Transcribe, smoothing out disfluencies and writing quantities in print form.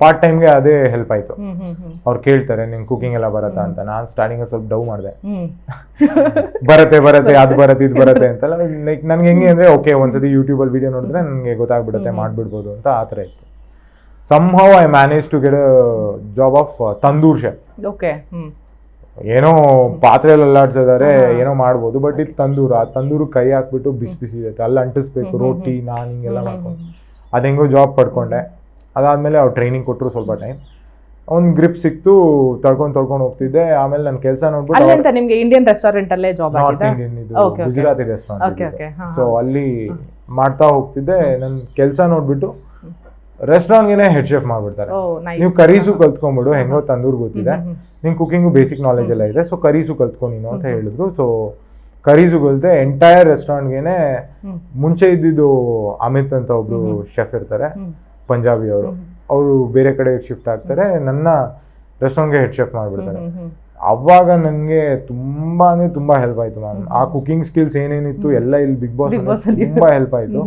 Part ಟೈಮ್ಗೆ ಅದೇ help ಆಯ್ತು. ಅವ್ರು ಕೇಳ್ತಾರೆ ನಿಂಗೆ ಕುಕಿಂಗ್ ಎಲ್ಲ ಬರತ್ತಾ ಅಂತ. ನಾನು ಸ್ಟಾರ್ಟಿಂಗ್ ಸ್ವಲ್ಪ ಡೌ ಮಾಡಿದೆ, ಬರತ್ತೆ ಅದು ಬರತ್ತೆ ಇದು ಬರತ್ತೆ ಅಂತೆಲ್ಲ. ಲೈಕ್ ನನ್ಗೆ ಹೆಂಗೆ ಅಂದ್ರೆ ಓಕೆ ಒಂದ್ಸತಿ ಯೂಟ್ಯೂಬಲ್ಲಿ ವಿಡಿಯೋ ನೋಡಿದ್ರೆ ನನಗೆ ಗೊತ್ತಾಗ್ಬಿಡುತ್ತೆ, ಮಾಡ್ಬಿಡ್ಬೋದು ಅಂತ ಆ ಥರ ಇತ್ತು. somehow I managed to get a job of tandoor chef. Okay. ಏನೋ ಪಾತ್ರೆಯಲ್ಲಿ ಅಲ್ಲಾಡ್ಸಿದ್ದಾರೆ, ಏನೋ ಮಾಡ್ಬೋದು, ಬಟ್ ಇದು ತಂದೂರು. ಆ ತಂದೂರು ಕೈ ಹಾಕ್ಬಿಟ್ಟು ಬಿಸಿ ಇರುತ್ತೆ, ಅಲ್ಲಿ ಅಂಟಿಸ್ಬೇಕು, ರೋಟಿ ನಾನ್ ಹಿಂಗೆಲ್ಲ ಮಾಡ್ಕೊಂಡು ಅದು ಹೆಂಗೋ ಜಾಬ್ ಪಡ್ಕೊಂಡೆ. ಅದಾದಮೇಲೆ ಅವ್ರು ಟ್ರೈನಿಂಗ್ ಕೊಟ್ಟರು, ಸ್ವಲ್ಪ ಟೈಮ್ ಒಂದು ಗ್ರಿಪ್ ಸಿಕ್ತು, ತಳ್ಕೊಂಡು ಹೋಗ್ತಿದ್ದೆ. ಆಮೇಲೆ ನನ್ನ ಕೆಲಸ ನೋಡ್ಬಿಟ್ಟು ನಿಮಗೆ ಇಂಡಿಯನ್ ರೆಸ್ಟೋರೆಂಟ್ ಅಲ್ಲೇ ಜಾಬ್ ಆಗಿದೆ? ಇಂಡಿಯನ್ ಇದು ಗುಜರಾತಿ ರೆಸ್ಟೋರೆಂಟ್. ಸೊ ಅಲ್ಲಿ ಮಾಡ್ತಾ ಹೋಗ್ತಿದ್ದೆ. ನನ್ನ ಕೆಲಸ ನೋಡ್ಬಿಟ್ಟು ರೆಸ್ಟೋರೆಂಟ್ಗೆ ಹೆಡ್ ಶೆಫ್ ಮಾಡ್ಬಿಡ್ತಾರೆ. ನೀವು ಕರೀಸು ಕಲ್ತ್ಕೊಂಡ್ಬಿಡು, ಹೆಂಗೋ ತಂದೂರ್ ಗೊತ್ತಿದೆ, ನಿಂಗೆ ಕುಕಿಂಗು ಬೇಸಿಕ್ ನಾಲೆಜ್ ಎಲ್ಲ ಇದೆ, ಸೊ ಕರೀಸು ಕಲ್ತ್ಕೊ ನೀನು ಅಂತ ಹೇಳಿದ್ರು. ಸೊ ಕರೀಸು ಕಲಿತೆ. ಎಂಟೈರ್ ರೆಸ್ಟೋರೆಂಟ್ಗೆ ಮುಂಚೆ ಇದ್ದಿದ್ದು ಅಮಿತ್ ಅಂತ ಒಬ್ರು ಶೆಫ್ ಇರ್ತಾರೆ, ಪಂಜಾಬಿ ಅವರು ಬೇರೆ ಕಡೆ ಶಿಫ್ಟ್ ಆಗ್ತಾರೆ, ನನ್ನ ರೆಸ್ಟೋರೆಂಟ್ಗೆ ಹೆಡ್ ಶೆಫ್ ಮಾಡ್ಬಿಡ್ತಾರೆ. ಅವಾಗ ನನಗೆ ತುಂಬಾ ಹೆಲ್ಪ್ ಆಯ್ತು ಮ್ಯಾಮ್. ಆ ಕುಕಿಂಗ್ ಸ್ಕಿಲ್ಸ್ ಏನೇನಿತ್ತು ಎಲ್ಲ ಇಲ್ಲಿ ಬಿಗ್ ಬಾಸ್ ತುಂಬಾ ಹೆಲ್ಪ್ ಆಯ್ತು.